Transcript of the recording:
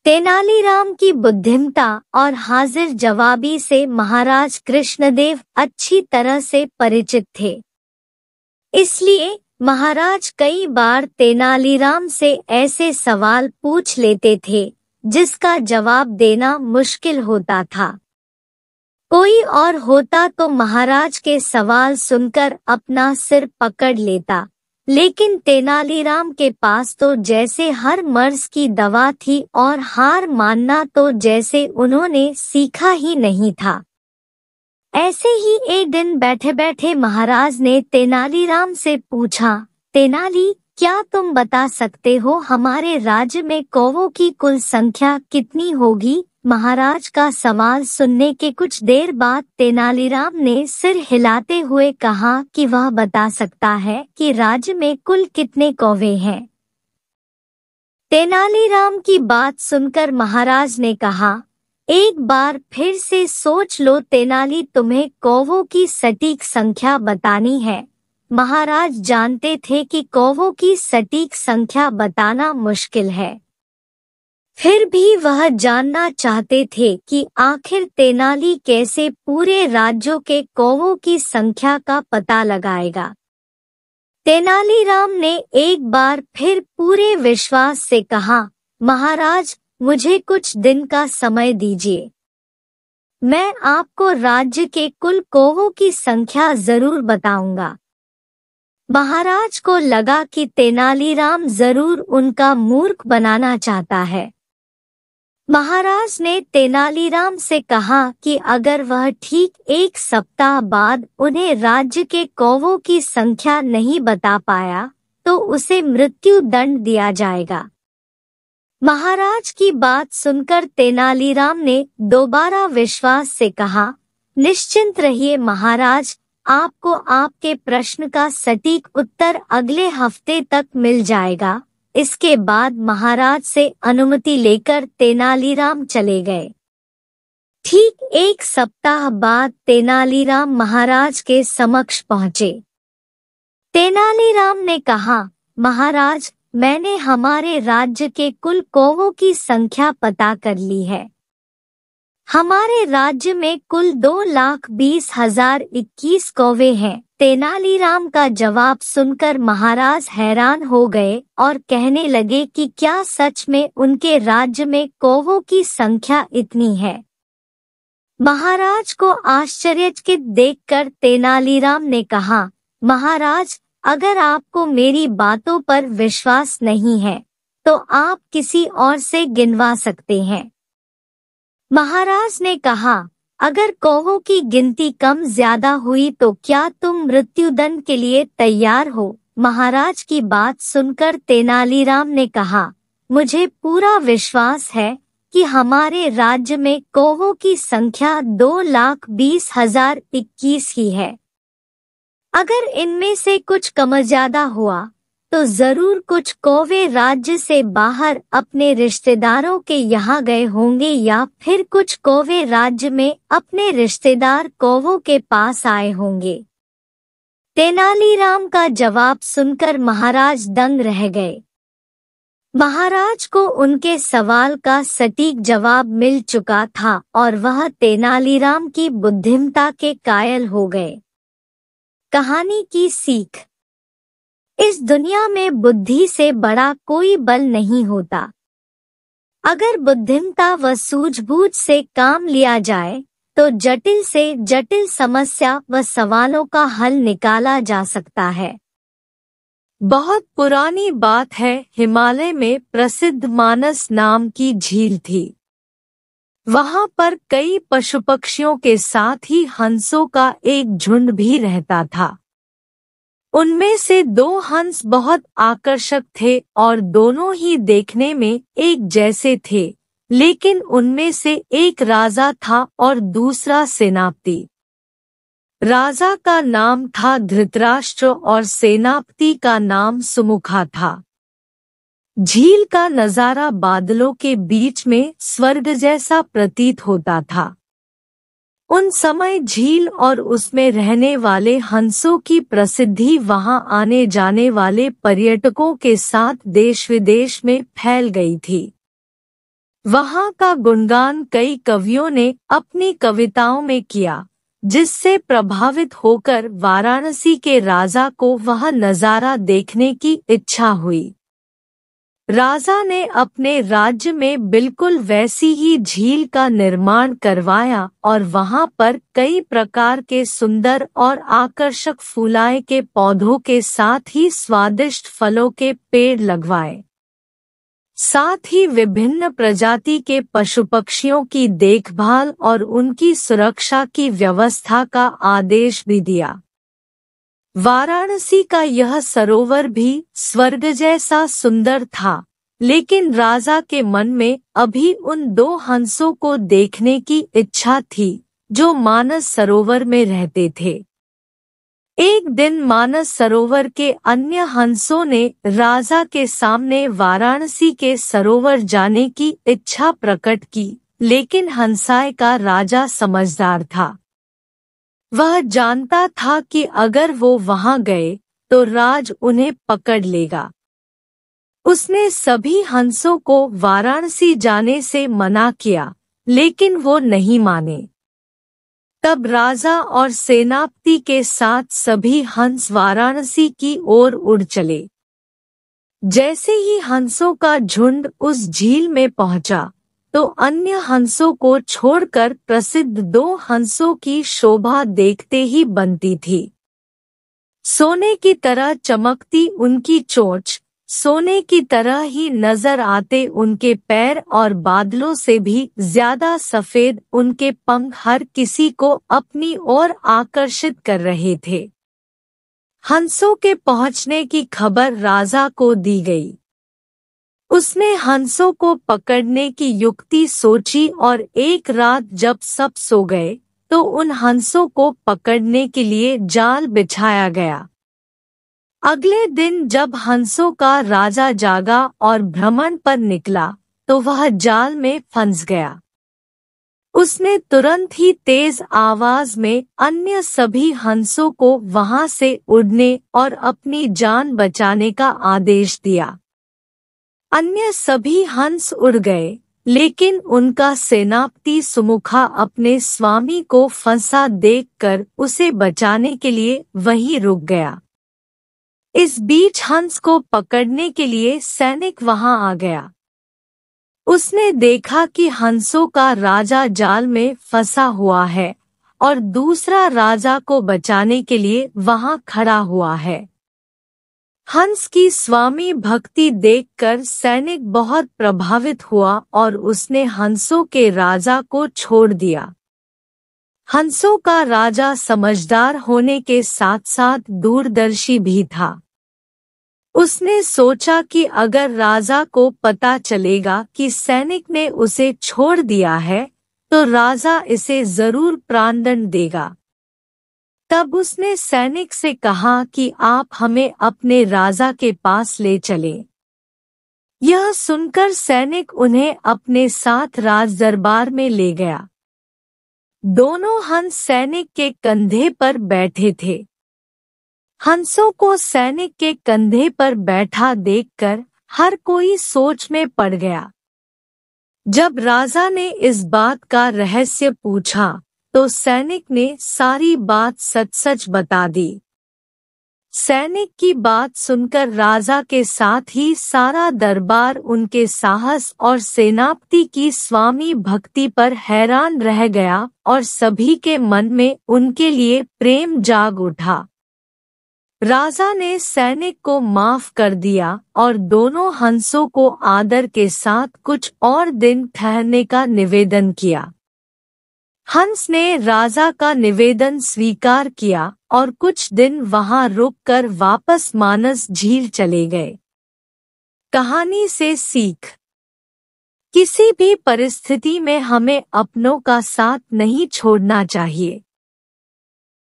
तेनालीराम की बुद्धिमत्ता और हाजिर जवाबी से महाराज कृष्णदेव अच्छी तरह से परिचित थे। इसलिए महाराज कई बार तेनालीराम से ऐसे सवाल पूछ लेते थे जिसका जवाब देना मुश्किल होता था। कोई और होता तो महाराज के सवाल सुनकर अपना सिर पकड़ लेता, लेकिन तेनालीराम के पास तो जैसे हर मर्ज की दवा थी और हार मानना तो जैसे उन्होंने सीखा ही नहीं था। ऐसे ही एक दिन बैठे बैठे महाराज ने तेनालीराम से पूछा, तेनाली, क्या तुम बता सकते हो हमारे राज्य में कौवों की कुल संख्या कितनी होगी? महाराज का सवाल सुनने के कुछ देर बाद तेनालीराम ने सिर हिलाते हुए कहा कि वह बता सकता है कि राज्य में कुल कितने कौवे हैं। तेनालीराम की बात सुनकर महाराज ने कहा, एक बार फिर से सोच लो तेनाली, तुम्हें कौवों की सटीक संख्या बतानी है। महाराज जानते थे कि कौवों की सटीक संख्या बताना मुश्किल है, फिर भी वह जानना चाहते थे कि आखिर तेनाली कैसे पूरे राज्यों के कौवों की संख्या का पता लगाएगा। तेनालीराम ने एक बार फिर पूरे विश्वास से कहा, महाराज, मुझे कुछ दिन का समय दीजिए, मैं आपको राज्य के कुल कौवों की संख्या जरूर बताऊंगा। महाराज को लगा कि तेनालीराम जरूर उनका मूर्ख बनाना चाहता है। महाराज ने तेनालीराम से कहा कि अगर वह ठीक एक सप्ताह बाद उन्हें राज्य के कौवों की संख्या नहीं बता पाया तो उसे मृत्यु दंड दिया जाएगा। महाराज की बात सुनकर तेनालीराम ने दोबारा विश्वास से कहा, निश्चिंत रहिए महाराज, आपको आपके प्रश्न का सटीक उत्तर अगले हफ्ते तक मिल जाएगा। इसके बाद महाराज से अनुमति लेकर तेनालीराम चले गए। ठीक एक सप्ताह बाद तेनालीराम महाराज के समक्ष पहुंचे। तेनालीराम ने कहा, महाराज, मैंने हमारे राज्य के कुल कौवों की संख्या पता कर ली है। हमारे राज्य में कुल 2,20,021 कौवे हैं। तेनालीराम का जवाब सुनकर महाराज हैरान हो गए और कहने लगे कि क्या सच में उनके राज्य में कौवों की संख्या इतनी है? महाराज को आश्चर्यचकित देखकर तेनालीराम ने कहा, महाराज, अगर आपको मेरी बातों पर विश्वास नहीं है तो आप किसी और से गिनवा सकते हैं। महाराज ने कहा, अगर कौवों की गिनती कम ज्यादा हुई तो क्या तुम मृत्युदंड के लिए तैयार हो? महाराज की बात सुनकर तेनालीराम ने कहा, मुझे पूरा विश्वास है कि हमारे राज्य में कौवों की संख्या 2,20,021 ही है। अगर इनमें से कुछ कम ज्यादा हुआ तो जरूर कुछ कौवे राज्य से बाहर अपने रिश्तेदारों के यहाँ गए होंगे या फिर कुछ कौवे राज्य में अपने रिश्तेदार कौवों के पास आए होंगे। तेनालीराम का जवाब सुनकर महाराज दंग रह गए। महाराज को उनके सवाल का सटीक जवाब मिल चुका था और वह तेनालीराम की बुद्धिमत्ता के कायल हो गए। कहानी की सीख। इस दुनिया में बुद्धि से बड़ा कोई बल नहीं होता। अगर बुद्धिमत्ता व सूझबूझ से काम लिया जाए तो जटिल से जटिल समस्या व सवालों का हल निकाला जा सकता है। बहुत पुरानी बात है, हिमालय में प्रसिद्ध मानस नाम की झील थी। वहां पर कई पशु पक्षियों के साथ ही हंसों का एक झुंड भी रहता था। उनमें से 2 हंस बहुत आकर्षक थे और दोनों ही देखने में एक जैसे थे, लेकिन उनमें से एक राजा था और दूसरा सेनापति। राजा का नाम था धृतराष्ट्र और सेनापति का नाम सुमुखा था। झील का नजारा बादलों के बीच में स्वर्ग जैसा प्रतीत होता था। उन समय झील और उसमें रहने वाले हंसों की प्रसिद्धि वहां आने जाने वाले पर्यटकों के साथ देश विदेश में फैल गई थी। वहाँ का गुणगान कई कवियों ने अपनी कविताओं में किया, जिससे प्रभावित होकर वाराणसी के राजा को वह नज़ारा देखने की इच्छा हुई। राजा ने अपने राज्य में बिल्कुल वैसी ही झील का निर्माण करवाया और वहां पर कई प्रकार के सुंदर और आकर्षक फूलाए के पौधों के साथ ही स्वादिष्ट फलों के पेड़ लगवाए। साथ ही विभिन्न प्रजाति के पशु पक्षियों की देखभाल और उनकी सुरक्षा की व्यवस्था का आदेश भी दिया। वाराणसी का यह सरोवर भी स्वर्ग जैसा सुंदर था, लेकिन राजा के मन में अभी उन 2 हंसों को देखने की इच्छा थी जो मानस सरोवर में रहते थे। एक दिन मानस सरोवर के अन्य हंसों ने राजा के सामने वाराणसी के सरोवर जाने की इच्छा प्रकट की, लेकिन हंसाए का राजा समझदार था। वह जानता था कि अगर वो वहां गए तो राज उन्हें पकड़ लेगा। उसने सभी हंसों को वाराणसी जाने से मना किया, लेकिन वो नहीं माने। तब राजा और सेनापति के साथ सभी हंस वाराणसी की ओर उड़ चले। जैसे ही हंसों का झुंड उस झील में पहुंचा, तो अन्य हंसों को छोड़कर प्रसिद्ध 2 हंसों की शोभा देखते ही बनती थी। सोने की तरह चमकती उनकी चोंच, सोने की तरह ही नजर आते उनके पैर और बादलों से भी ज्यादा सफेद उनके पंख हर किसी को अपनी ओर आकर्षित कर रहे थे। हंसों के पहुंचने की खबर राजा को दी गई। उसने हंसों को पकड़ने की युक्ति सोची और एक रात जब सब सो गए तो उन हंसों को पकड़ने के लिए जाल बिछाया गया। अगले दिन जब हंसों का राजा जागा और भ्रमण पर निकला तो वह जाल में फंस गया। उसने तुरंत ही तेज आवाज में अन्य सभी हंसों को वहां से उड़ने और अपनी जान बचाने का आदेश दिया। अन्य सभी हंस उड़ गए, लेकिन उनका सेनापति सुमुखा अपने स्वामी को फंसा देखकर उसे बचाने के लिए वहीं रुक गया। इस बीच हंस को पकड़ने के लिए सैनिक वहां आ गया। उसने देखा कि हंसों का राजा जाल में फंसा हुआ है और दूसरा राजा को बचाने के लिए वहां खड़ा हुआ है। हंस की स्वामी भक्ति देखकर सैनिक बहुत प्रभावित हुआ और उसने हंसों के राजा को छोड़ दिया। हंसों का राजा समझदार होने के साथ साथ दूरदर्शी भी था। उसने सोचा कि अगर राजा को पता चलेगा कि सैनिक ने उसे छोड़ दिया है तो राजा इसे जरूर प्राणदंड देगा। तब उसने सैनिक से कहा कि आप हमें अपने राजा के पास ले चलें। यह सुनकर सैनिक उन्हें अपने साथ राज दरबार में ले गया। दोनों हंस सैनिक के कंधे पर बैठे थे। हंसों को सैनिक के कंधे पर बैठा देखकर हर कोई सोच में पड़ गया। जब राजा ने इस बात का रहस्य पूछा तो सैनिक ने सारी बात सच-सच बता दी। सैनिक की बात सुनकर राजा के साथ ही सारा दरबार उनके साहस और सेनापति की स्वामी भक्ति पर हैरान रह गया और सभी के मन में उनके लिए प्रेम जाग उठा। राजा ने सैनिक को माफ कर दिया और दोनों हंसों को आदर के साथ कुछ और दिन ठहरने का निवेदन किया। हंस ने राजा का निवेदन स्वीकार किया और कुछ दिन वहां रुककर वापस मानस झील चले गए। कहानी से सीख: किसी भी परिस्थिति में हमें अपनों का साथ नहीं छोड़ना चाहिए।